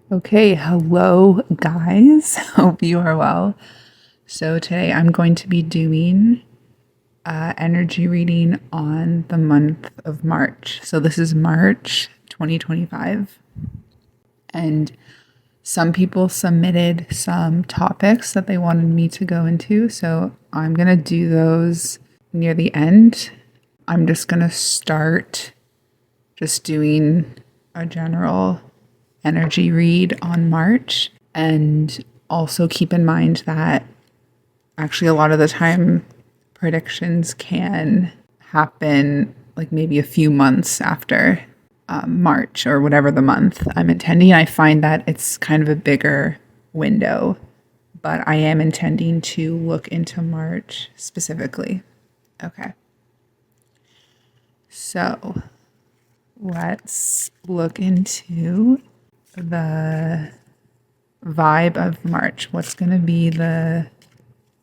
Okay, hello guys. Hope you are well. So today I'm going to be doing energy reading on the month of March. So this is March 2025. And some people submitted some topics that they wanted me to go into. So I'm going to do those near the end. I'm just going to start just doing a general energy read on March. And also keep in mind that actually a lot of the time predictions can happen like maybe a few months after March or whatever the month I'm intending. I find that it's kind of a bigger window, but I am intending to look into March specifically. Okay. So let's look into the vibe of March. What's going to be the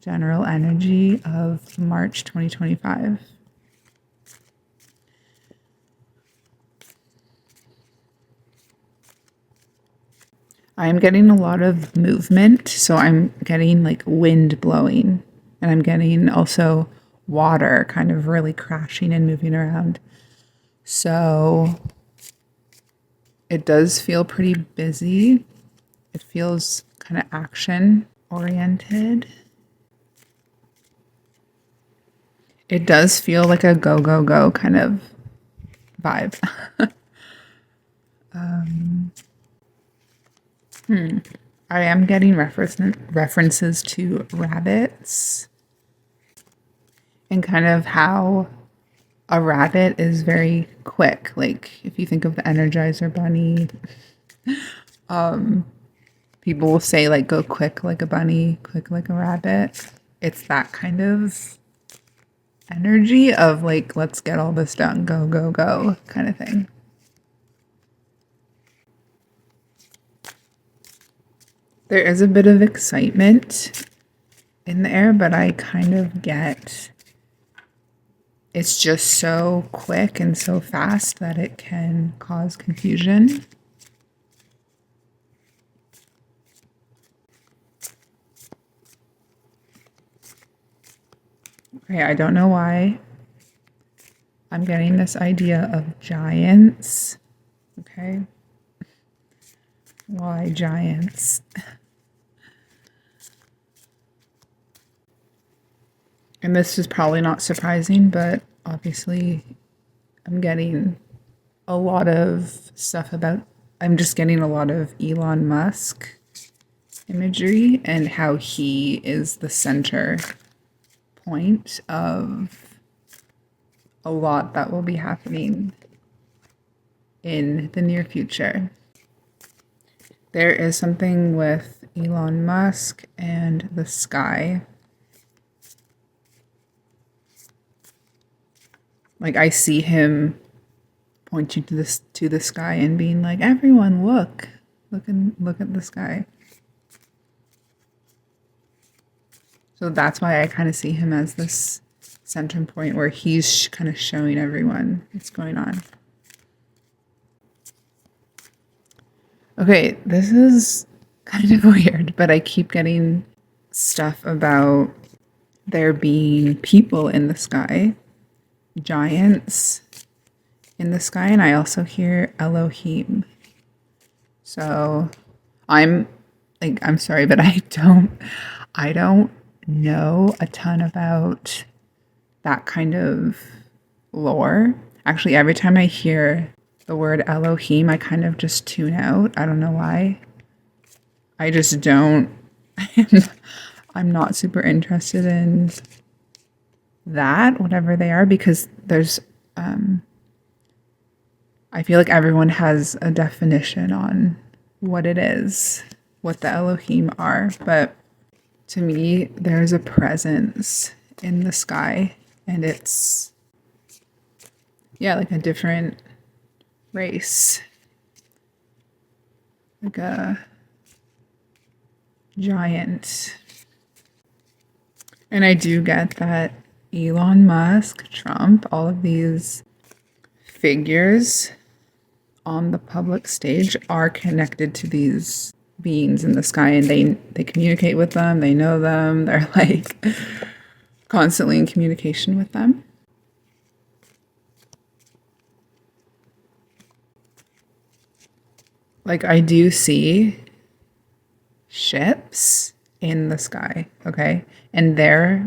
general energy of March 2025? I'm getting a lot of movement, so I'm getting like wind blowing, and I'm getting also water kind of really crashing and moving around. So it does feel pretty busy. It feels kind of action oriented. It does feel like a go, go, go kind of vibe. I am getting references to rabbits and kind of how a rabbit is very quick. Like if you think of the Energizer Bunny, people will say like go quick like a bunny, quick like a rabbit. It's that kind of energy of like let's get all this done, go, go, go kind of thing. There is a bit of excitement in the air, but I kind of get it's just so quick and so fast that it can cause confusion. Okay, I don't know why I'm getting this idea of giants. Okay. Why giants? And this is probably not surprising, but obviously I'm getting a lot of stuff about, I'm just getting a lot of Elon Musk imagery and how he is the center point of a lot that will be happening in the near future. There is something with Elon Musk and the sky. Like I see him pointing to the sky and being like, "Everyone, look at the sky." So that's why I kind of see him as this center point where he's kind of showing everyone what's going on. Okay, this is kind of weird, but I keep getting stuff about there being people in the sky, giants in the sky, and I also hear Elohim. So I'm sorry, but I don't know a ton about that kind of lore. Actually, every time I hear the word Elohim, I kind of just tune out. I don't know why. I just don't. I'm not super interested in that, whatever they are, because there's, I feel like everyone has a definition on what it is, what the Elohim are. But to me, there's a presence in the sky, and it's, yeah, like a different race, like a giant. And I do get that Elon Musk, Trump, all of these figures on the public stage are connected to these beings in the sky, and they communicate with them, they know them, they're like constantly in communication with them. Like I do see ships in the sky, okay? And they're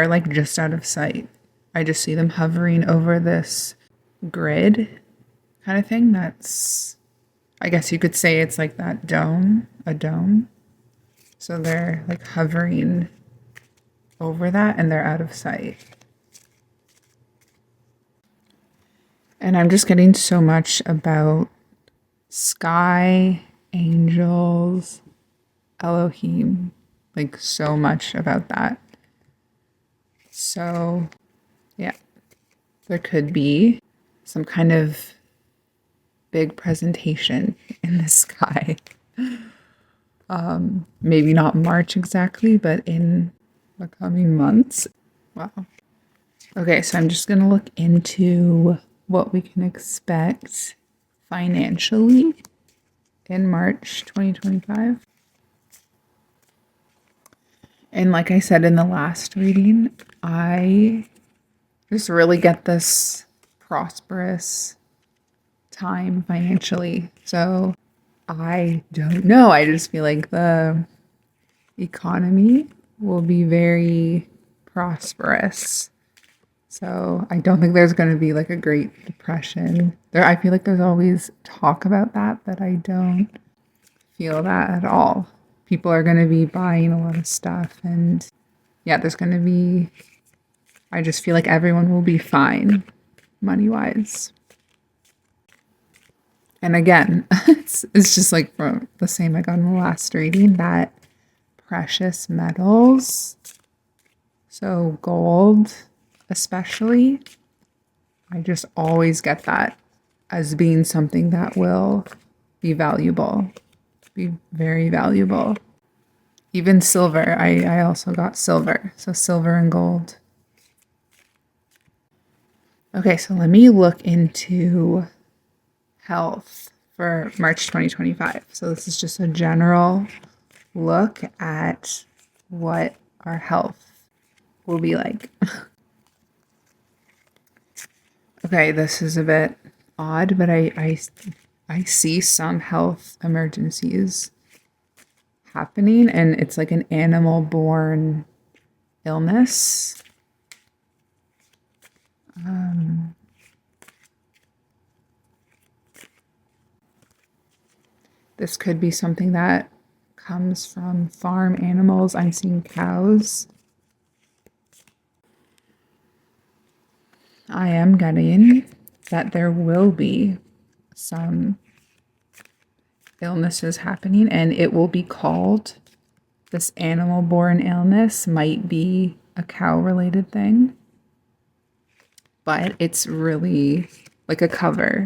like just out of sight. I just see them hovering over this grid kind of thing. That's, I guess you could say it's like that dome, a dome. So they're like hovering over that and they're out of sight. And I'm just getting so much about sky, angels, Elohim, like so much about that. So, yeah, there could be some kind of big presentation in the sky. Maybe not March exactly, but in the coming months. Wow. Okay, so I'm just going to look into what we can expect financially in March 2025. And like I said in the last reading, I just really get this prosperous time financially. So I don't know. I just feel like the economy will be very prosperous. So I don't think there's going to be like a Great Depression. I feel like there's always talk about that, but I don't feel that at all. People are going to be buying a lot of stuff, and yeah, there's going to be, I just feel like everyone will be fine money-wise. And again, it's just like from the same I got in the last reading, that precious metals, so gold especially, I just always get that as being something that will be valuable, be very valuable. Even silver, I also got silver, so silver and gold. Okay, so let me look into health for March 2025. So this is just a general look at what our health will be like. Okay, this is a bit odd, but I see some health emergencies happening, and it's like an animal-borne illness. This could be something that comes from farm animals. I'm seeing cows. I am getting that there will be some illnesses happening, and it will be called, this animal-borne illness might be a cow-related thing, but it's really like a cover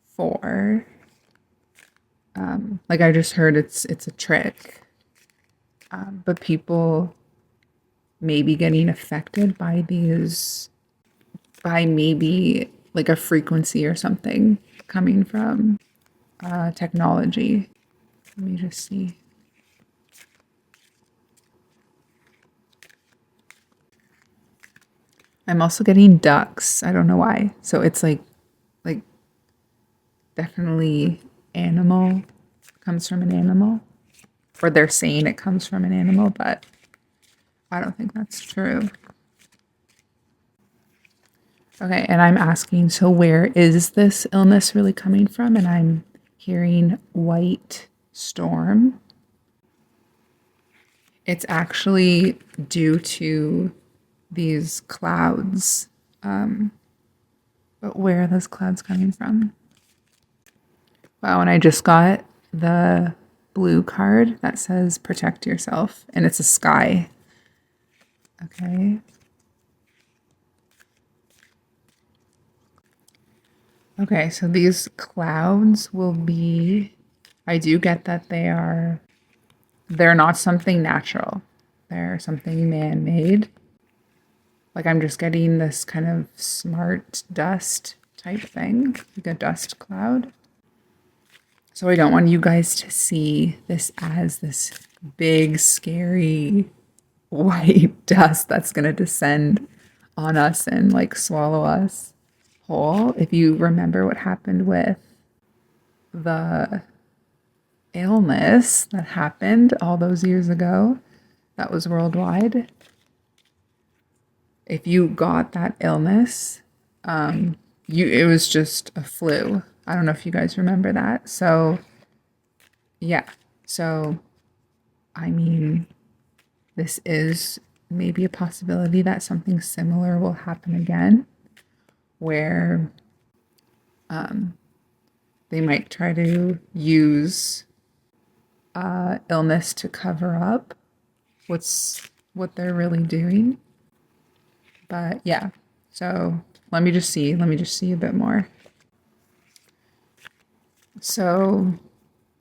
for, like I just heard it's a trick, but people may be getting affected by these, by maybe like a frequency or something coming from technology. Let me just see. I'm also getting ducks. I don't know why. So it's like definitely animal, comes from an animal. Or they're saying it comes from an animal, but I don't think that's true. Okay, and I'm asking, so where is this illness really coming from? And I'm hearing white storm. It's actually due to these clouds. But where are those clouds coming from? Wow, and I just got the blue card that says protect yourself, and it's a sky. Okay. Okay, so these clouds will be, I do get that they're not something natural. They're something man-made. Like I'm just getting this kind of smart dust type thing, like a dust cloud. So I don't want you guys to see this as this big, scary white dust that's going to descend on us and like swallow us whole. If you remember what happened with the illness that happened all those years ago, that was worldwide. If you got that illness, it was just a flu. I don't know if you guys remember that. So yeah. So I mean, this is maybe a possibility that something similar will happen again, where they might try to use illness to cover up what they're really doing. But yeah, so let me just see a bit more. So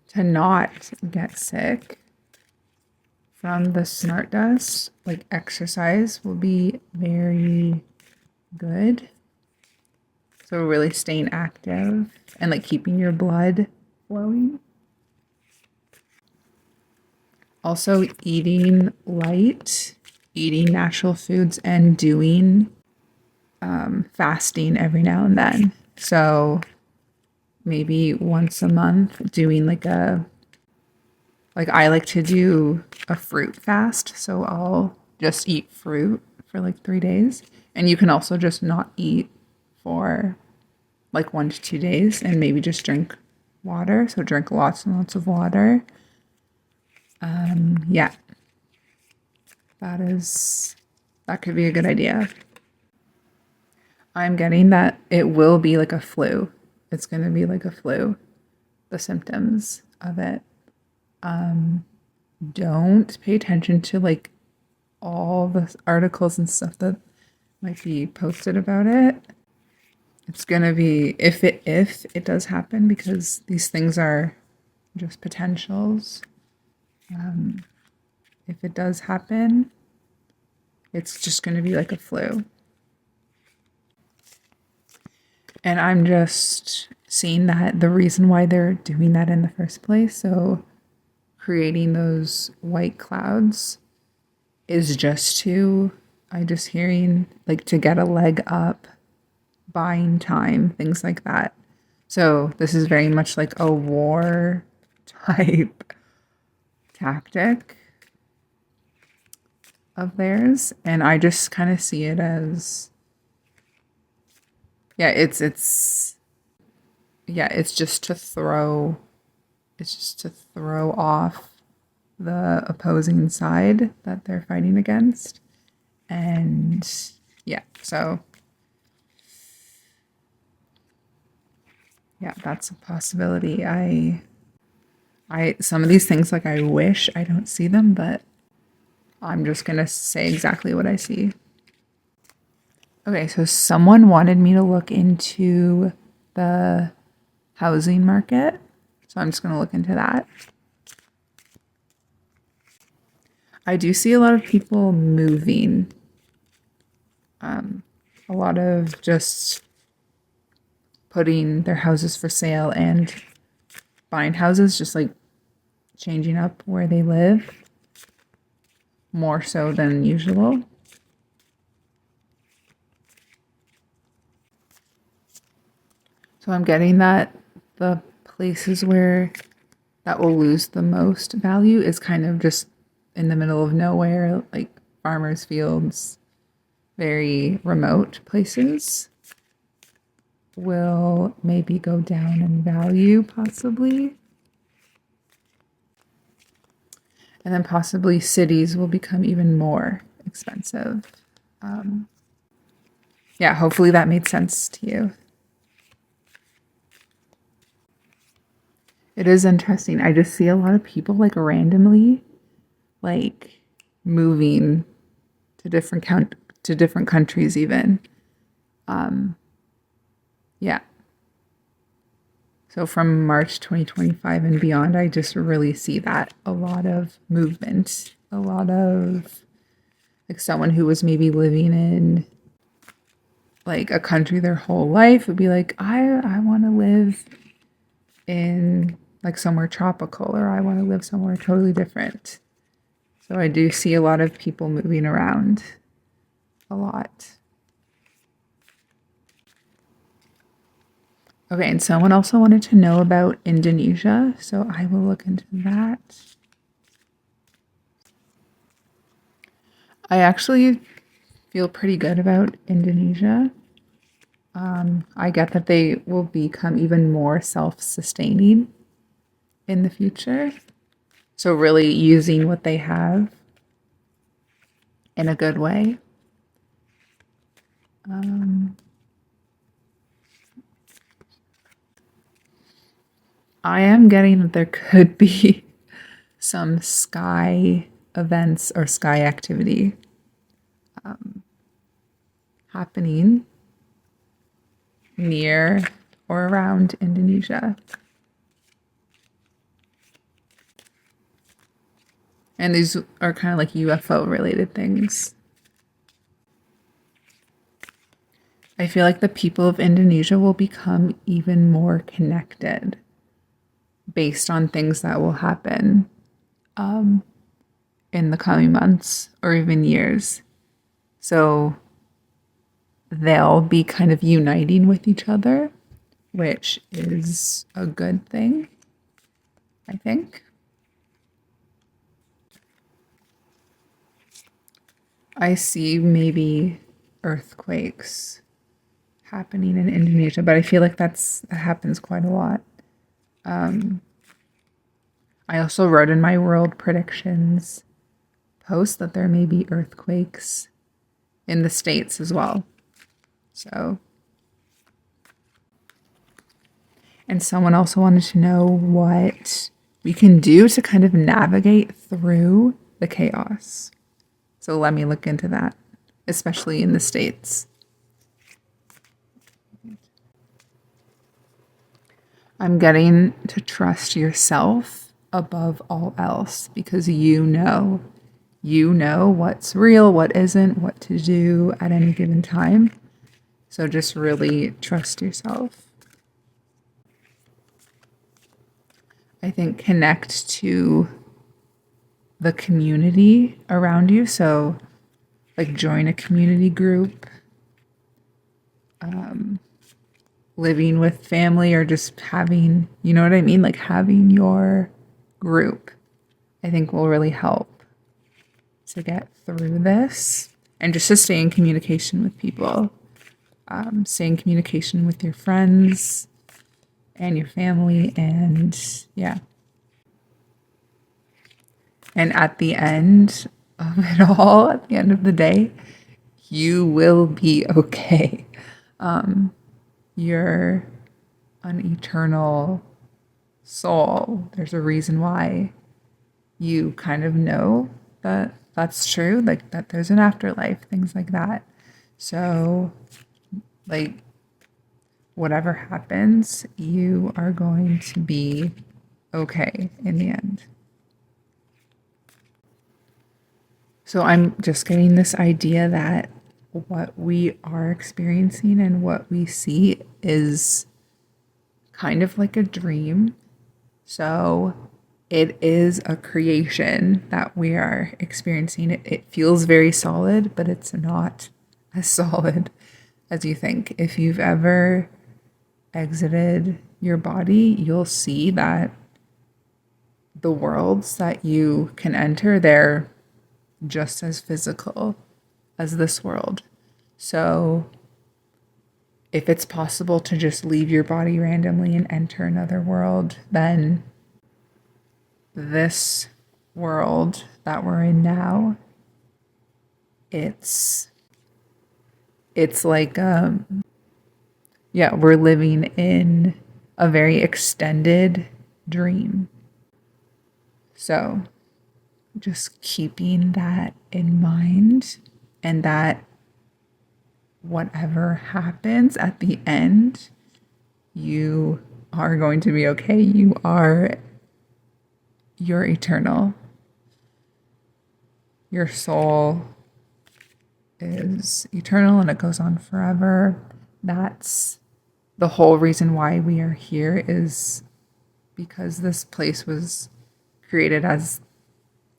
to not get sick from the smart dust, like exercise will be very good. So really staying active and like keeping your blood flowing. Also eating light, eating natural foods, and doing fasting every now and then. So maybe once a month doing like I like to do a fruit fast. So I'll just eat fruit for like 3 days. And you can also just not eat for like 1 to 2 days and maybe just drink water. So drink lots and lots of water. Yeah, that could be a good idea. I'm getting that it will be like a flu. It's going to be like a flu, the symptoms of it. Don't pay attention to like all the articles and stuff that might be posted about it. It's going to be, if it does happen, because these things are just potentials. If it does happen, it's just going to be like a flu. And I'm just seeing that the reason why they're doing that in the first place, so creating those white clouds, is just hearing like to get a leg up, buying time, things like that. So this is very much like a war type tactic of theirs. And I just kind of see it as, it's just to throw off the opposing side that they're fighting against. And yeah, so yeah, that's a possibility. I some of these things, like, I wish I don't see them, but I'm just gonna say exactly what I see. Okay, so someone wanted me to look into the housing market, so I'm just gonna look into that. I do see a lot of people moving. A lot of just putting their houses for sale and buying houses, just like changing up where they live more so than usual. So I'm getting that the places where that will lose the most value is kind of just in the middle of nowhere, like farmers' fields, very remote places will maybe go down in value, possibly. And then possibly cities will become even more expensive. Yeah, hopefully that made sense to you. It is interesting. I just see a lot of people like randomly like moving to different countries even. Yeah. So from March 2025 and beyond, I just really see that a lot of movement, a lot of like someone who was maybe living in like a country their whole life would be like, I want to live in like somewhere tropical, or I want to live somewhere totally different. So I do see a lot of people moving around a lot. Okay, and someone also wanted to know about Indonesia, so I will look into that. I actually feel pretty good about Indonesia. I get that they will become even more self-sustaining in the future. So really using what they have in a good way. I am getting that there could be some sky events or sky activity happening near or around Indonesia. And these are kind of like UFO related things. I feel like the people of Indonesia will become even more connected based on things that will happen in the coming months or even years. So they'll be kind of uniting with each other, which is a good thing, I think. I see maybe earthquakes happening in Indonesia, but I feel like that happens quite a lot. I also wrote in my world predictions post that there may be earthquakes in the States as well. So, and someone also wanted to know what we can do to kind of navigate through the chaos. So let me look into that, especially in the States. I'm getting to trust yourself above all else because you know what's real, what isn't, what to do at any given time. So just really trust yourself. I think connect to the community around you. So like join a community group, living with family, or just having, you know what I mean? Like having your group, I think will really help to get through this, and just to stay in communication with people, stay in communication with your friends and your family, and yeah. And at the end of it all, at the end of the day, you will be okay. You're an eternal soul. There's a reason why you kind of know that that's true, like that there's an afterlife, things like that. So, like, whatever happens, you are going to be okay in the end. So, I'm just getting this idea that what we are experiencing and what we see is kind of like a dream. So, it is a creation that we are experiencing. It feels very solid, but it's not as solid as you think. If you've ever exited your body, you'll see that the worlds that you can enter, they're just as physical as this world. So if it's possible to just leave your body randomly and enter another world, then this world that we're in now, it's like yeah, we're living in a very extended dream. So just keeping that in mind, and that whatever happens at the end, you are going to be okay. You're eternal. Your soul is eternal and it goes on forever. That's the whole reason why we are here, is because this place was created as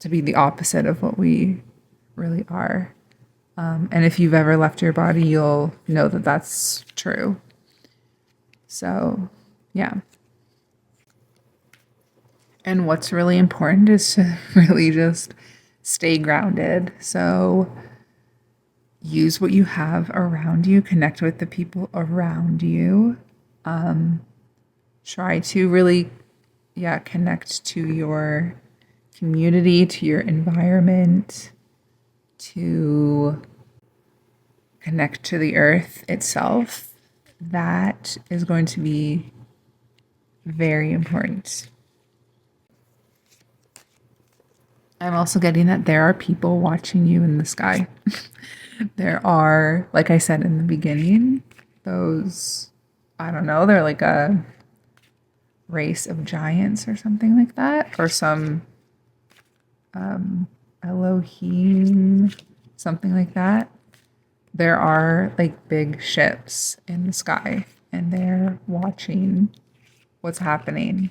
to be the opposite of what we really are. And if you've ever left your body, you'll know that that's true. So, yeah. And what's really important is to really just stay grounded. So, use what you have around you, connect with the people around you. Try to really, connect to your community, to your environment, to connect to the earth itself. That is going to be very important. I'm also getting that there are people watching you in the sky. There are, like I said in the beginning, those, I don't know, they're like a race of giants or something like that, or some Elohim, something like that. There are like big ships in the sky and they're watching what's happening.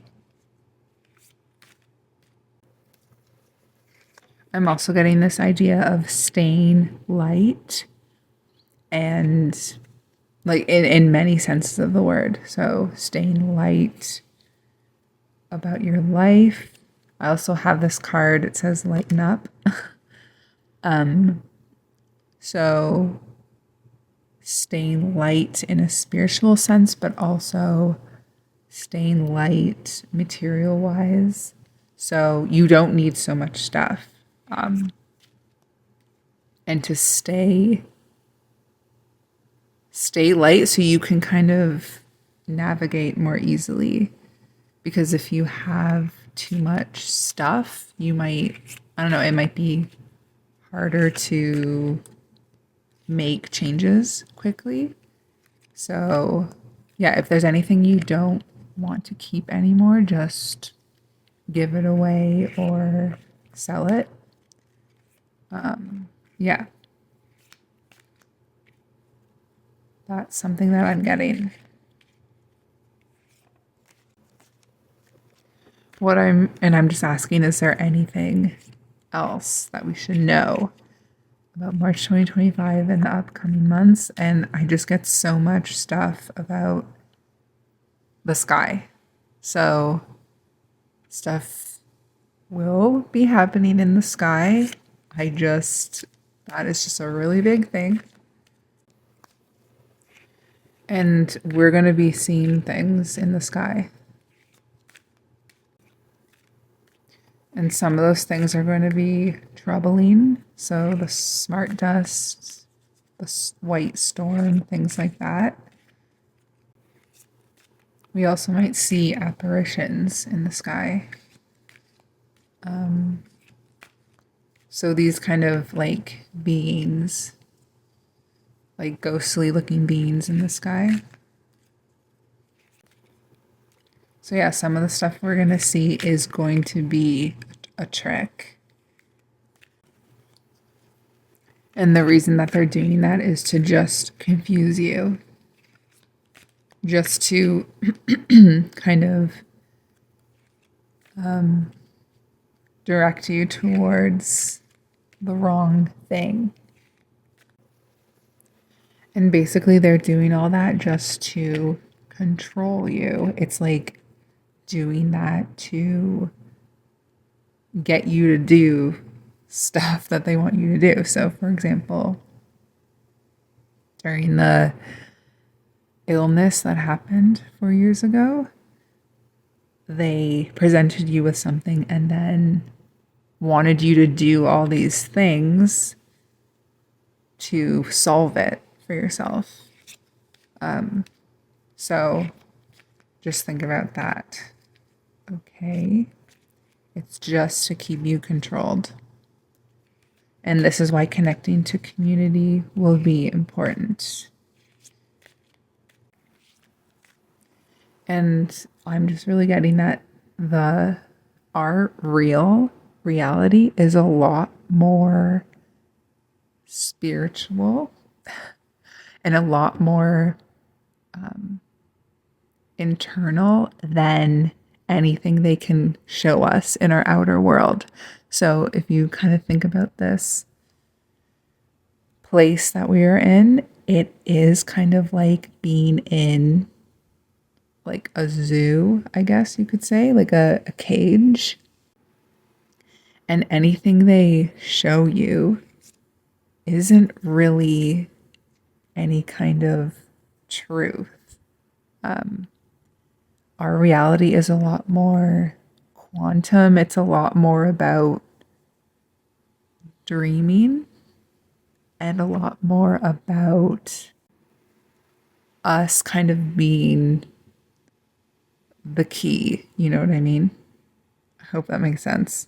I'm also getting this idea of staying light, and like in many senses of the word. So staying light about your life. I also have this card, it says lighten up. So staying light in a spiritual sense, but also staying light material wise. So you don't need so much stuff. And to stay light so you can kind of navigate more easily. Because if you have too much stuff, you might, I don't know, it might be harder to make changes quickly. So, yeah, if there's anything you don't want to keep anymore, just give it away or sell it. Yeah. That's something that I'm getting. I'm just asking, is there anything else that we should know about March 2025 and the upcoming months? And I just get so much stuff about the sky. So stuff will be happening in the sky. That is just a really big thing. And we're going to be seeing things in the sky. And some of those things are going to be troubling. So the smart dust, the white storm, things like that. We also might see apparitions in the sky. So these kind of like beings, like ghostly looking beings in the sky. So yeah, some of the stuff we're going to see is going to be a trick. And the reason that they're doing that is to just confuse you. Just to kind of direct you towards the wrong thing. And basically they're doing all that just to control you. It's like doing that to get you to do stuff that they want you to do. So, for example, during the illness that happened 4 years ago, they presented you with something and then wanted you to do all these things to solve it for yourself. So just think about that. Okay. It's just to keep you controlled. And this is why connecting to community will be important. And I'm just really getting that our real reality is a lot more spiritual and a lot more internal than anything they can show us in our outer world. So if you kind of think about this place that we are in, it is kind of like being in like a zoo, I guess you could say, like a cage. And anything they show you isn't really any kind of truth. Our reality is a lot more quantum, it's a lot more about dreaming and a lot more about us kind of being the key. You know what I mean? I hope that makes sense.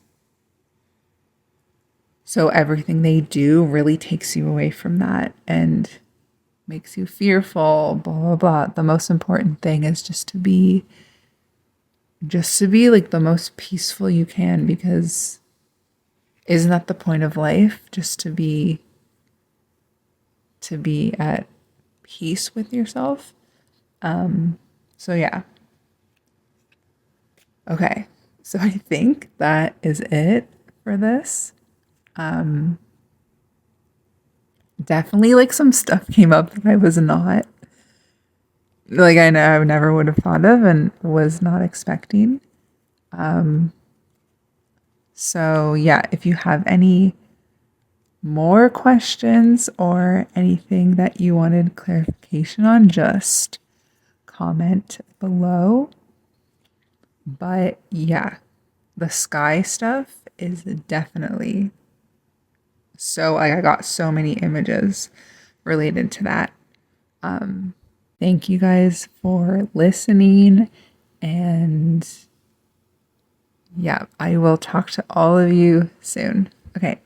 So everything they do really takes you away from that and makes you fearful, blah, blah, blah. The most important thing is just to be like the most peaceful you can, because isn't that the point of life? Just to be at peace with yourself. So yeah. Okay. So I think that is it for this. Definitely like some stuff came up that I was not like I know I never would have thought of and was not expecting. So yeah, if you have any more questions or anything that you wanted clarification on, just comment below. But yeah, the sky stuff is definitely so I got so many images related to that. Thank you guys for listening, and yeah, I will talk to all of you soon. Okay,